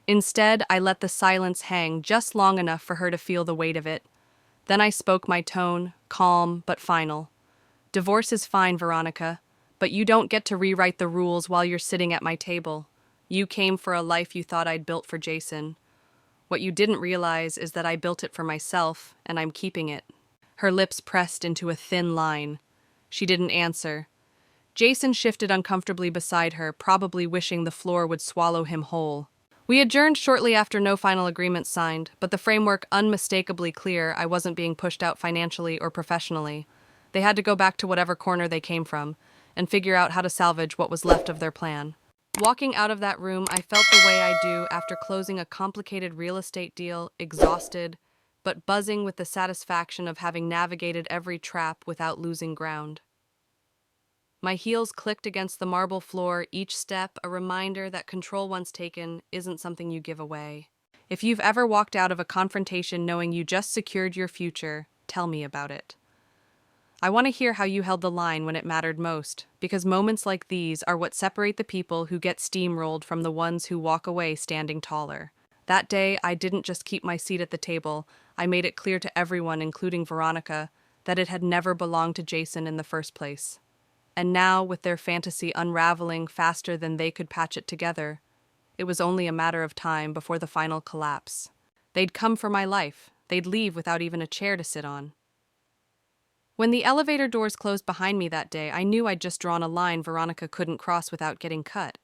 Instead, I let the silence hang just long enough for her to feel the weight of it. Then I spoke my tone, calm but final. "Divorce is fine, Veronica, but you don't get to rewrite the rules while you're sitting at my table. You came for a life you thought I'd built for Jason. What you didn't realize is that I built it for myself, and I'm keeping it." Her lips pressed into a thin line. She didn't answer. Jason shifted uncomfortably beside her, probably wishing the floor would swallow him whole. We adjourned shortly after no final agreement signed, but the framework unmistakably clear. I wasn't being pushed out financially or professionally. They had to go back to whatever corner they came from, and figure out how to salvage what was left of their plan. Walking out of that room, I felt the way I do after closing a complicated real estate deal, exhausted, but buzzing with the satisfaction of having navigated every trap without losing ground. My heels clicked against the marble floor, each step a reminder that control once taken isn't something you give away. If you've ever walked out of a confrontation knowing you just secured your future, tell me about it. I want to hear how you held the line when it mattered most, because moments like these are what separate the people who get steamrolled from the ones who walk away standing taller. That day, I didn't just keep my seat at the table. I made it clear to everyone, including Veronica, that it had never belonged to Jason in the first place. And now, with their fantasy unraveling faster than they could patch it together, it was only a matter of time before the final collapse. They'd come for my life. They'd leave without even a chair to sit on. When the elevator doors closed behind me that day, I knew I'd just drawn a line Veronica couldn't cross without getting cut.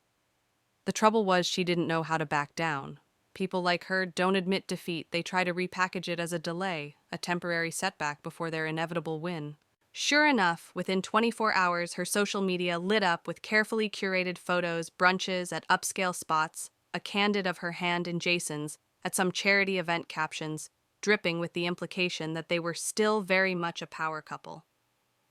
The trouble was she didn't know how to back down. People like her don't admit defeat. They try to repackage it as a delay, a temporary setback before their inevitable win. Sure enough, within 24 hours, her social media lit up with carefully curated photos, brunches at upscale spots, a candid of her hand in Jason's, at some charity event captions, dripping with the implication that they were still very much a power couple.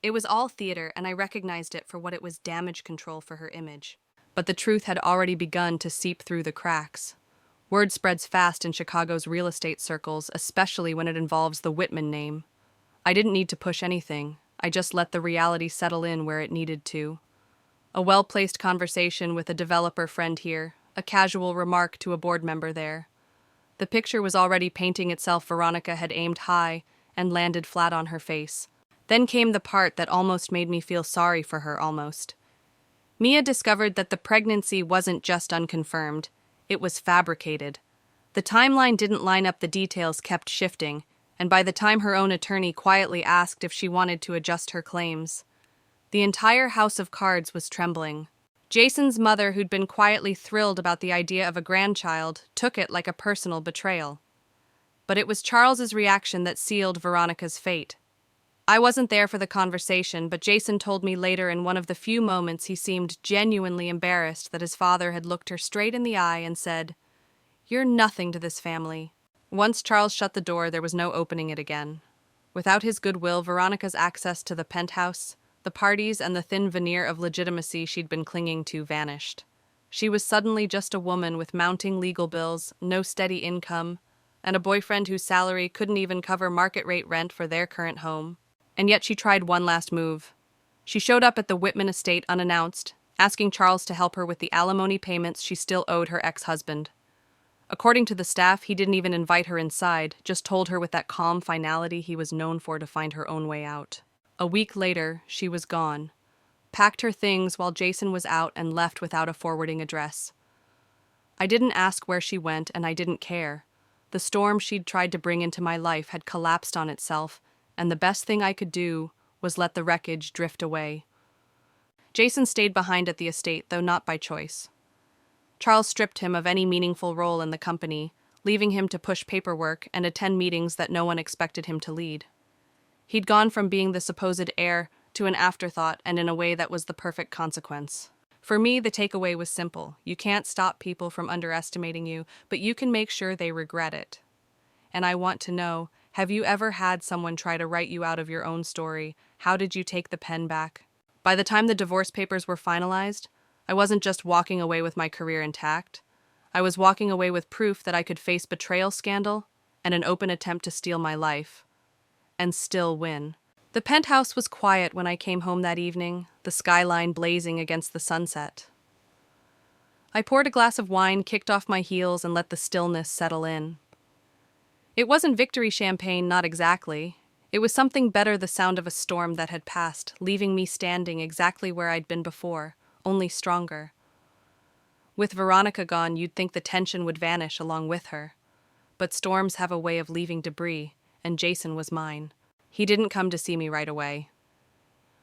It was all theater, and I recognized it for what it was: damage control for her image. But the truth had already begun to seep through the cracks. Word spreads fast in Chicago's real estate circles, especially when it involves the Whitman name. I didn't need to push anything. I just let the reality settle in where it needed to. A well-placed conversation with a developer friend here, a casual remark to a board member there. The picture was already painting itself. Veronica had aimed high and landed flat on her face. Then came the part that almost made me feel sorry for her, almost. Mia discovered that the pregnancy wasn't just unconfirmed, it was fabricated. The timeline didn't line up, the details kept shifting, and by the time her own attorney quietly asked if she wanted to adjust her claims, the entire house of cards was trembling. Jason's mother, who'd been quietly thrilled about the idea of a grandchild, took it like a personal betrayal. But it was Charles's reaction that sealed Veronica's fate. I wasn't there for the conversation, but Jason told me later in one of the few moments he seemed genuinely embarrassed that his father had looked her straight in the eye and said, "You're nothing to this family." Once Charles shut the door, there was no opening it again. Without his goodwill, Veronica's access to the penthouse, the parties, and the thin veneer of legitimacy she'd been clinging to vanished. She was suddenly just a woman with mounting legal bills, no steady income, and a boyfriend whose salary couldn't even cover market-rate rent for their current home. And yet she tried one last move. She showed up at the Whitman estate unannounced, asking Charles to help her with the alimony payments she still owed her ex-husband. According to the staff, he didn't even invite her inside, just told her with that calm finality he was known for to find her own way out. A week later, she was gone, packed her things while Jason was out and left without a forwarding address. I didn't ask where she went, and I didn't care. The storm she'd tried to bring into my life had collapsed on itself, and the best thing I could do was let the wreckage drift away. Jason stayed behind at the estate, though not by choice. Charles stripped him of any meaningful role in the company, leaving him to push paperwork and attend meetings that no one expected him to lead. He'd gone from being the supposed heir to an afterthought, and in a way that was the perfect consequence. For me, the takeaway was simple. You can't stop people from underestimating you, but you can make sure they regret it. And I want to know, have you ever had someone try to write you out of your own story? How did you take the pen back? By the time the divorce papers were finalized, I wasn't just walking away with my career intact. I was walking away with proof that I could face betrayal scandal and an open attempt to steal my life, and still win. The penthouse was quiet when I came home that evening, the skyline blazing against the sunset. I poured a glass of wine, kicked off my heels, and let the stillness settle in. It wasn't victory champagne, not exactly. It was something better, the sound of a storm that had passed, leaving me standing exactly where I'd been before, only stronger. With Veronica gone, you'd think the tension would vanish along with her. But storms have a way of leaving debris, and Jason was mine. He didn't come to see me right away.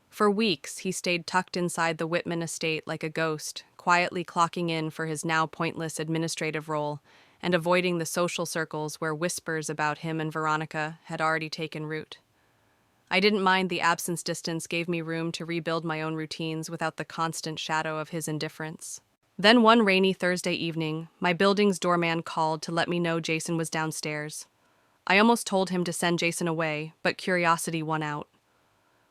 For weeks, he stayed tucked inside the Whitman estate like a ghost, quietly clocking in for his now pointless administrative role, and avoiding the social circles where whispers about him and Veronica had already taken root. I didn't mind the absence. Distance gave me room to rebuild my own routines without the constant shadow of his indifference. Then one rainy Thursday evening, my building's doorman called to let me know Jason was downstairs. I almost told him to send Jason away, but curiosity won out.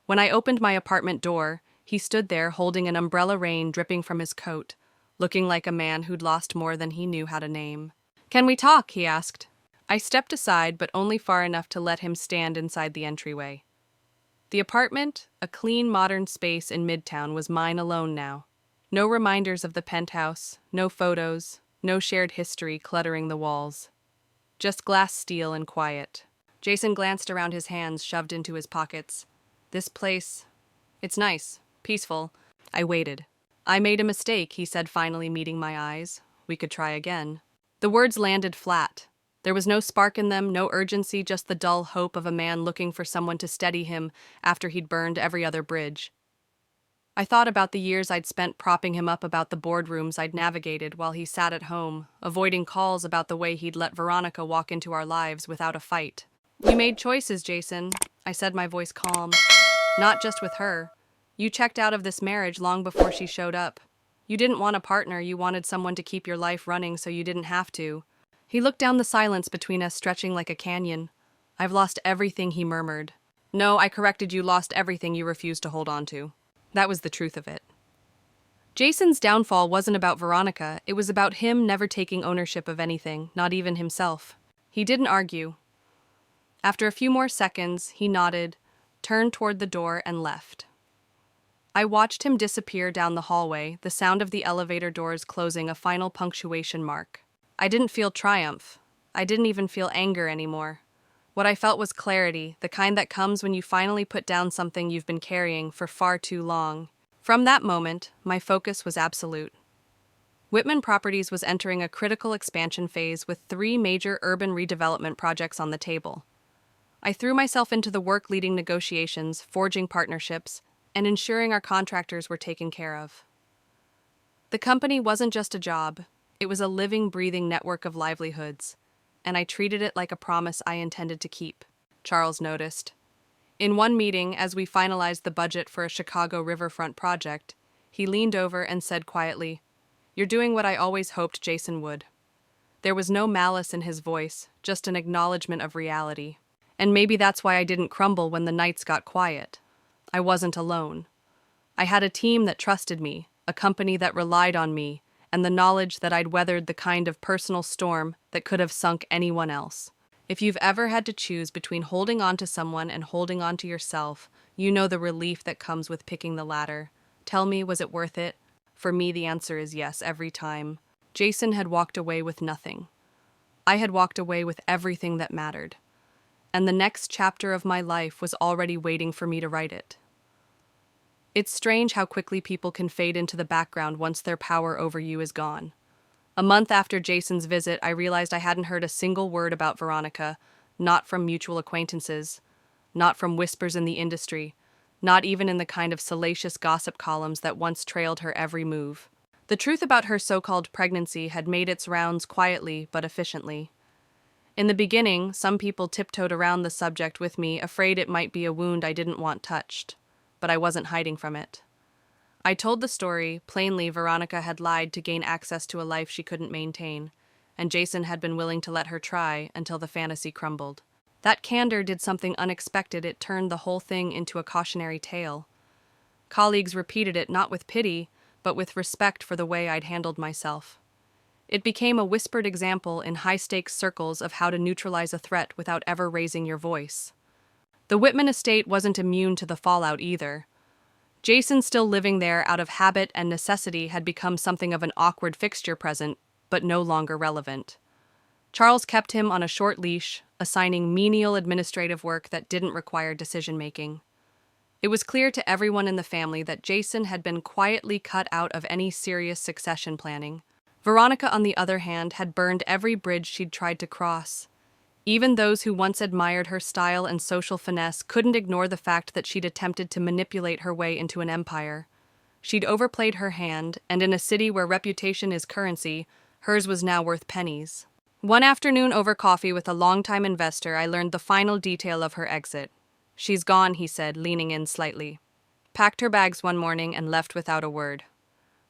When I opened my apartment door, he stood there holding an umbrella, rain dripping from his coat, looking like a man who'd lost more than he knew how to name. "Can we talk?" he asked. I stepped aside, but only far enough to let him stand inside the entryway. The apartment, a clean, modern space in Midtown, was mine alone now. No reminders of the penthouse, no photos, no shared history cluttering the walls. Just glass, steel, and quiet. Jason glanced around, his hands shoved into his pockets. "This place, it's nice, peaceful." I waited. "I made a mistake," he said, finally meeting my eyes. "We could try again." The words landed flat. There was no spark in them, no urgency, just the dull hope of a man looking for someone to steady him after he'd burned every other bridge. I thought about the years I'd spent propping him up, about the boardrooms I'd navigated while he sat at home, avoiding calls, about the way he'd let Veronica walk into our lives without a fight. "You made choices, Jason," I said, my voice calm. "Not just with her. You checked out of this marriage long before she showed up. You didn't want a partner, you wanted someone to keep your life running so you didn't have to." He looked down, the silence between us stretching like a canyon. "I've lost everything," he murmured. "No," I corrected, "you lost everything you refused to hold on to." That was the truth of it. Jason's downfall wasn't about Veronica, it was about him never taking ownership of anything, not even himself. He didn't argue. After a few more seconds, he nodded, turned toward the door, and left. I watched him disappear down the hallway, the sound of the elevator doors closing a final punctuation mark. I didn't feel triumph. I didn't even feel anger anymore. What I felt was clarity, the kind that comes when you finally put down something you've been carrying for far too long. From that moment, my focus was absolute. Whitman Properties was entering a critical expansion phase with 3 major urban redevelopment projects on the table. I threw myself into the work, leading negotiations, forging partnerships, and ensuring our contractors were taken care of. The company wasn't just a job, it was a living, breathing network of livelihoods, and I treated it like a promise I intended to keep. Charles noticed. In one meeting, as we finalized the budget for a Chicago riverfront project, he leaned over and said quietly, "You're doing what I always hoped Jason would." There was no malice in his voice, just an acknowledgement of reality. And maybe that's why I didn't crumble when the nights got quiet. I wasn't alone. I had a team that trusted me, a company that relied on me, and the knowledge that I'd weathered the kind of personal storm that could have sunk anyone else. If you've ever had to choose between holding on to someone and holding on to yourself, you know the relief that comes with picking the latter. Tell me, was it worth it? For me, the answer is yes, every time. Jason had walked away with nothing. I had walked away with everything that mattered. And the next chapter of my life was already waiting for me to write it. It's strange how quickly people can fade into the background once their power over you is gone. A month after Jason's visit, I realized I hadn't heard a single word about Veronica, not from mutual acquaintances, not from whispers in the industry, not even in the kind of salacious gossip columns that once trailed her every move. The truth about her so-called pregnancy had made its rounds quietly but efficiently. In the beginning, some people tiptoed around the subject with me, afraid it might be a wound I didn't want touched. But I wasn't hiding from it. I told the story. Plainly, Veronica had lied to gain access to a life she couldn't maintain, and Jason had been willing to let her try until the fantasy crumbled. That candor did something unexpected. It turned the whole thing into a cautionary tale. Colleagues repeated it not with pity, but with respect for the way I'd handled myself. It became a whispered example in high-stakes circles of how to neutralize a threat without ever raising your voice. The Whitman estate wasn't immune to the fallout either. Jason, still living there out of habit and necessity, had become something of an awkward fixture present, but no longer relevant. Charles kept him on a short leash, assigning menial administrative work that didn't require decision-making. It was clear to everyone in the family that Jason had been quietly cut out of any serious succession planning. Veronica, on the other hand, had burned every bridge she'd tried to cross. Even those who once admired her style and social finesse couldn't ignore the fact that she'd attempted to manipulate her way into an empire. She'd overplayed her hand, and in a city where reputation is currency, hers was now worth pennies. One afternoon over coffee with a longtime investor, I learned the final detail of her exit. "She's gone," he said, leaning in slightly. "Packed her bags one morning and left without a word.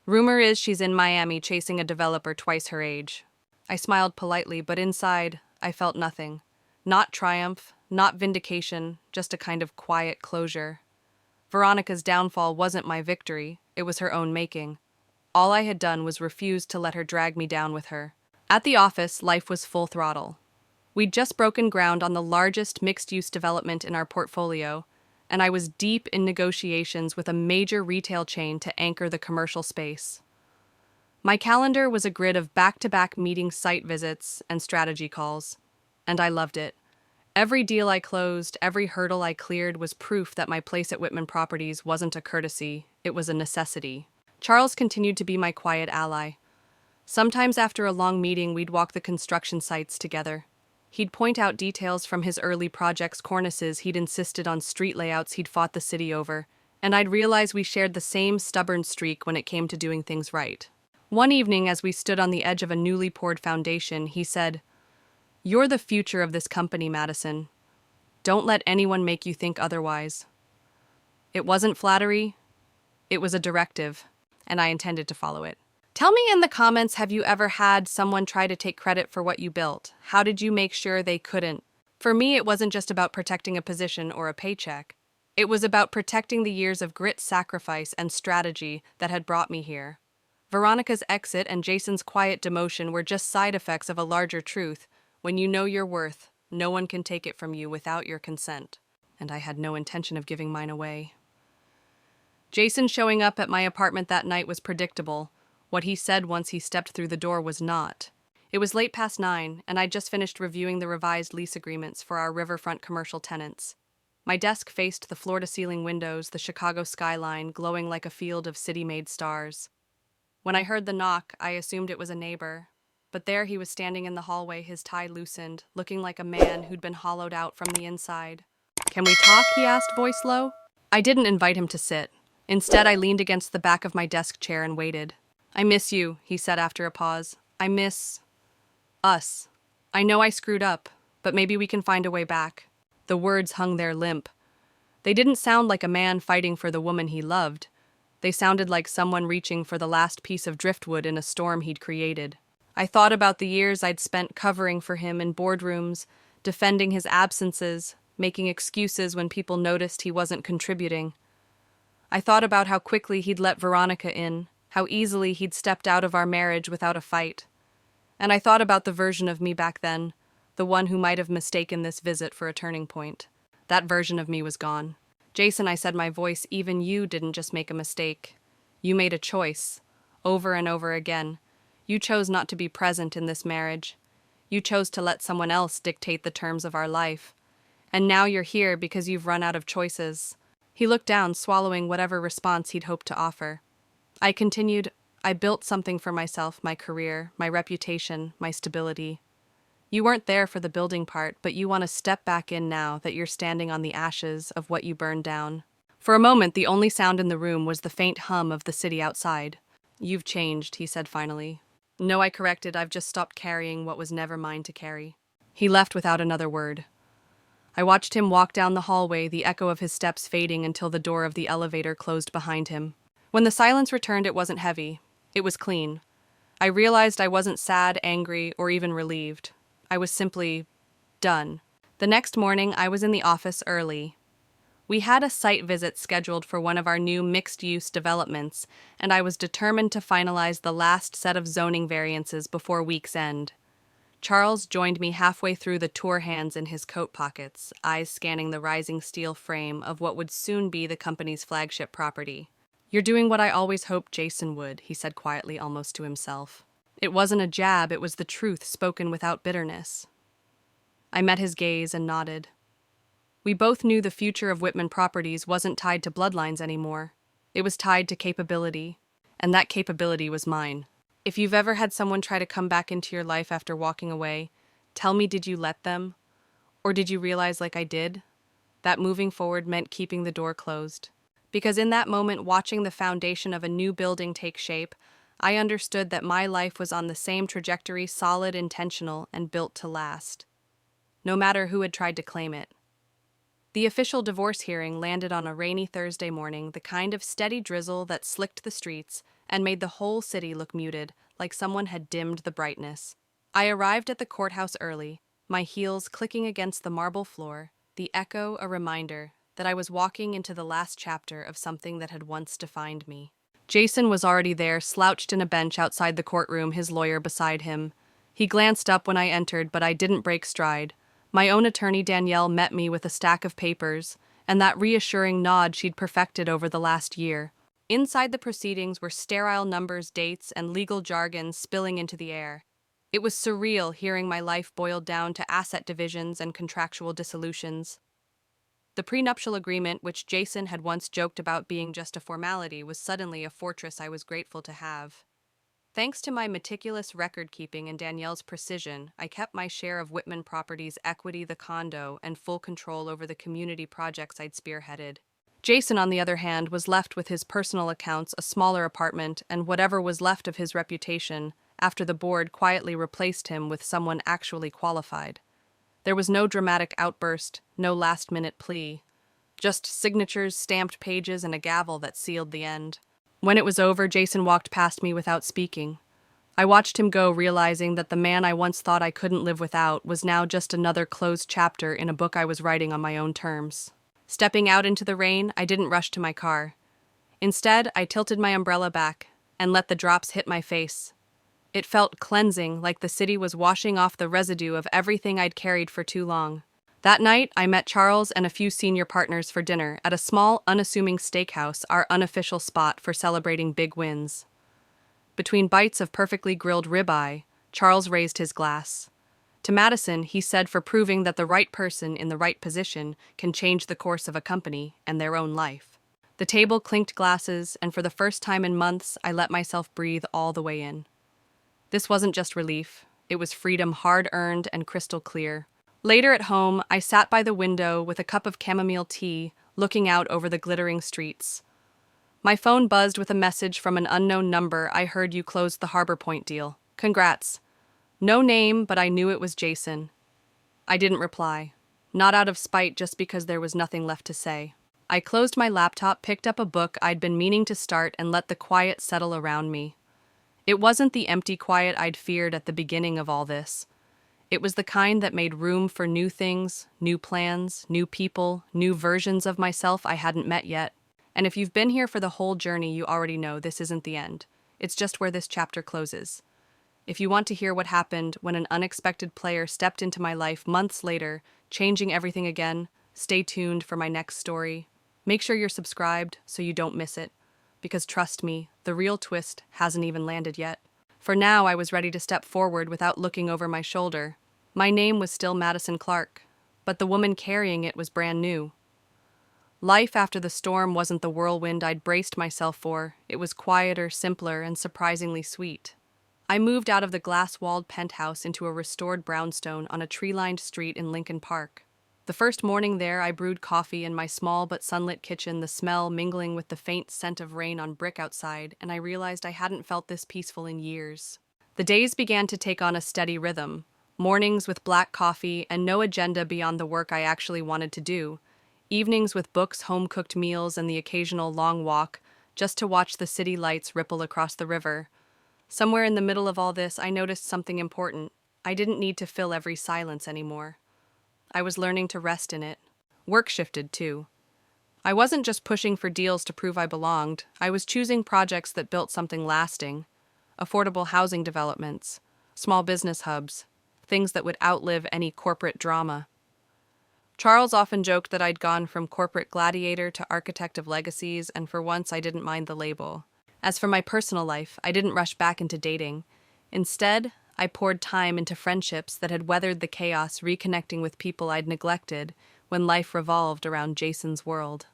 Rumor is she's in Miami chasing a developer twice her age." I smiled politely, but inside, I felt nothing. Not triumph, not vindication, just a kind of quiet closure. Veronica's downfall wasn't my victory, it was her own making. All I had done was refuse to let her drag me down with her. At the office, life was full throttle. We'd just broken ground on the largest mixed-use development in our portfolio, and I was deep in negotiations with a major retail chain to anchor the commercial space. My calendar was a grid of back-to-back meeting site visits and strategy calls, and I loved it. Every deal I closed, every hurdle I cleared was proof that my place at Whitman Properties wasn't a courtesy, it was a necessity. Charles continued to be my quiet ally. Sometimes after a long meeting, we'd walk the construction sites together. He'd point out details from his early projects, cornices he'd insisted on, street layouts he'd fought the city over, and I'd realize we shared the same stubborn streak when it came to doing things right. One evening, as we stood on the edge of a newly poured foundation, he said, "You're the future of this company, Madison. Don't let anyone make you think otherwise." It wasn't flattery, it was a directive, and I intended to follow it. Tell me in the comments, have you ever had someone try to take credit for what you built? How did you make sure they couldn't? For me, it wasn't just about protecting a position or a paycheck. It was about protecting the years of grit, sacrifice, and strategy that had brought me here. Veronica's exit and Jason's quiet demotion were just side effects of a larger truth. When you know your worth, no one can take it from you without your consent. And I had no intention of giving mine away. Jason showing up at my apartment that night was predictable. What he said once he stepped through the door was not. It was late past 9, and I'd just finished reviewing the revised lease agreements for our riverfront commercial tenants. My desk faced the floor-to-ceiling windows, the Chicago skyline glowing like a field of city-made stars. When I heard the knock, I assumed it was a neighbor. But there he was standing in the hallway, his tie loosened, looking like a man who'd been hollowed out from the inside. "Can we talk?" he asked, voice low. I didn't invite him to sit. Instead, I leaned against the back of my desk chair and waited. "I miss you," he said after a pause. "I miss us. I know I screwed up, but maybe we can find a way back." The words hung there limp. They didn't sound like a man fighting for the woman he loved. They sounded like someone reaching for the last piece of driftwood in a storm he'd created. I thought about the years I'd spent covering for him in boardrooms, defending his absences, making excuses when people noticed he wasn't contributing. I thought about how quickly he'd let Veronica in, how easily he'd stepped out of our marriage without a fight. And I thought about the version of me back then, the one who might have mistaken this visit for a turning point. That version of me was gone. Jason, I said, my voice, even you didn't just make a mistake. You made a choice, over and over again. You chose not to be present in this marriage. You chose to let someone else dictate the terms of our life. And now you're here because you've run out of choices. He looked down, swallowing whatever response he'd hoped to offer. I continued, I built something for myself, my career, my reputation, my stability. You weren't there for the building part, but you want to step back in now that you're standing on the ashes of what you burned down. For a moment, the only sound in the room was the faint hum of the city outside. You've changed, he said finally. No, I corrected, I've just stopped carrying what was never mine to carry. He left without another word. I watched him walk down the hallway, the echo of his steps fading until the door of the elevator closed behind him. When the silence returned, it wasn't heavy. It was clean. I realized I wasn't sad, angry, or even relieved. I was simply done. The next morning, I was in the office early. We had a site visit scheduled for one of our new mixed-use developments, and I was determined to finalize the last set of zoning variances before week's end. Charles joined me halfway through the tour, hands in his coat pockets, eyes scanning the rising steel frame of what would soon be the company's flagship property. You're doing what I always hoped Jason would, he said quietly, almost to himself. It wasn't a jab, it was the truth spoken without bitterness. I met his gaze and nodded. We both knew the future of Whitman Properties wasn't tied to bloodlines anymore. It was tied to capability, and that capability was mine. If you've ever had someone try to come back into your life after walking away, tell me, did you let them? Or did you realize, like I did, that moving forward meant keeping the door closed? Because in that moment, watching the foundation of a new building take shape, I understood that my life was on the same trajectory, solid, intentional, and built to last. No matter who had tried to claim it. The official divorce hearing landed on a rainy Thursday morning, the kind of steady drizzle that slicked the streets and made the whole city look muted, like someone had dimmed the brightness. I arrived at the courthouse early, my heels clicking against the marble floor, the echo a reminder that I was walking into the last chapter of something that had once defined me. Jason was already there, slouched in a bench outside the courtroom, his lawyer beside him. He glanced up when I entered, but I didn't break stride. My own attorney, Danielle, met me with a stack of papers, and that reassuring nod she'd perfected over the last year. Inside the proceedings were sterile numbers, dates, and legal jargon spilling into the air. It was surreal hearing my life boiled down to asset divisions and contractual dissolutions. The prenuptial agreement, which Jason had once joked about being just a formality, was suddenly a fortress I was grateful to have. Thanks to my meticulous record-keeping and Danielle's precision, I kept my share of Whitman Properties' equity, the condo, and full control over the community projects I'd spearheaded. Jason, on the other hand, was left with his personal accounts, a smaller apartment, and whatever was left of his reputation, after the board quietly replaced him with someone actually qualified. There was no dramatic outburst, no last-minute plea. Just signatures, stamped pages, and a gavel that sealed the end. When it was over, Jason walked past me without speaking. I watched him go, realizing that the man I once thought I couldn't live without was now just another closed chapter in a book I was writing on my own terms. Stepping out into the rain, I didn't rush to my car. Instead, I tilted my umbrella back and let the drops hit my face. It felt cleansing, like the city was washing off the residue of everything I'd carried for too long. That night, I met Charles and a few senior partners for dinner at a small, unassuming steakhouse, our unofficial spot for celebrating big wins. Between bites of perfectly grilled ribeye, Charles raised his glass. To Madison, he said, for proving that the right person in the right position can change the course of a company and their own life. The table clinked glasses, and for the first time in months, I let myself breathe all the way in. This wasn't just relief. It was freedom, hard-earned and crystal clear. Later at home, I sat by the window with a cup of chamomile tea, looking out over the glittering streets. My phone buzzed with a message from an unknown number. I heard you closed the Harbor Point deal. Congrats. No name, but I knew it was Jason. I didn't reply. Not out of spite, just because there was nothing left to say. I closed my laptop, picked up a book I'd been meaning to start, and let the quiet settle around me. It wasn't the empty quiet I'd feared at the beginning of all this. It was the kind that made room for new things, new plans, new people, new versions of myself I hadn't met yet. And if you've been here for the whole journey, you already know this isn't the end. It's just where this chapter closes. If you want to hear what happened when an unexpected player stepped into my life months later, changing everything again, stay tuned for my next story. Make sure you're subscribed so you don't miss it. Because trust me, the real twist hasn't even landed yet. For now, I was ready to step forward without looking over my shoulder. My name was still Madison Clark, but the woman carrying it was brand new. Life after the storm wasn't the whirlwind I'd braced myself for. It was quieter, simpler, and surprisingly sweet. I moved out of the glass-walled penthouse into a restored brownstone on a tree-lined street in Lincoln Park. The first morning there, I brewed coffee in my small but sunlit kitchen, the smell mingling with the faint scent of rain on brick outside, and I realized I hadn't felt this peaceful in years. The days began to take on a steady rhythm, mornings with black coffee and no agenda beyond the work I actually wanted to do, evenings with books, home-cooked meals, and the occasional long walk, just to watch the city lights ripple across the river. Somewhere in the middle of all this, I noticed something important. I didn't need to fill every silence anymore. I was learning to rest in it. Work shifted, too. I wasn't just pushing for deals to prove I belonged. I was choosing projects that built something lasting. Affordable housing developments, small business hubs, things that would outlive any corporate drama. Charles often joked that I'd gone from corporate gladiator to architect of legacies, and for once I didn't mind the label. As for my personal life, I didn't rush back into dating. Instead, I poured time into friendships that had weathered the chaos, reconnecting with people I'd neglected when life revolved around Jason's world.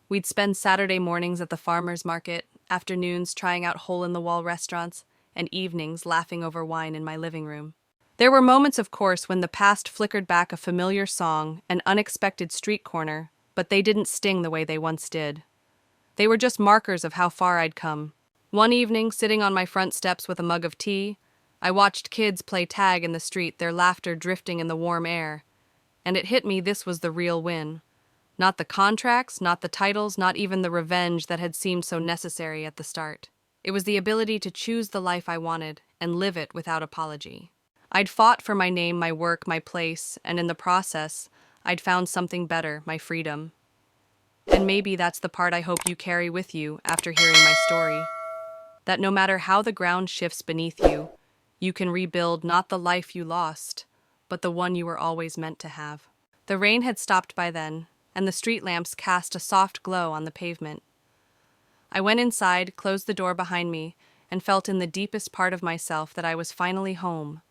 We'd spend Saturday mornings at the farmer's market, afternoons trying out hole-in-the-wall restaurants, and evenings laughing over wine in my living room. There were moments, of course, when the past flickered back a familiar song, an unexpected street corner, but they didn't sting the way they once did. They were just markers of how far I'd come. One evening, sitting on my front steps with a mug of tea, I watched kids play tag in the street, their laughter drifting in the warm air. And it hit me this was the real win. Not the contracts, not the titles, not even the revenge that had seemed so necessary at the start. It was the ability to choose the life I wanted and live it without apology. I'd fought for my name, my work, my place, and in the process, I'd found something better, my freedom. And maybe that's the part I hope you carry with you after hearing my story. That no matter how the ground shifts beneath you, you can rebuild not the life you lost, but the one you were always meant to have. The rain had stopped by then, and the street lamps cast a soft glow on the pavement. I went inside, closed the door behind me, and felt in the deepest part of myself that I was finally home.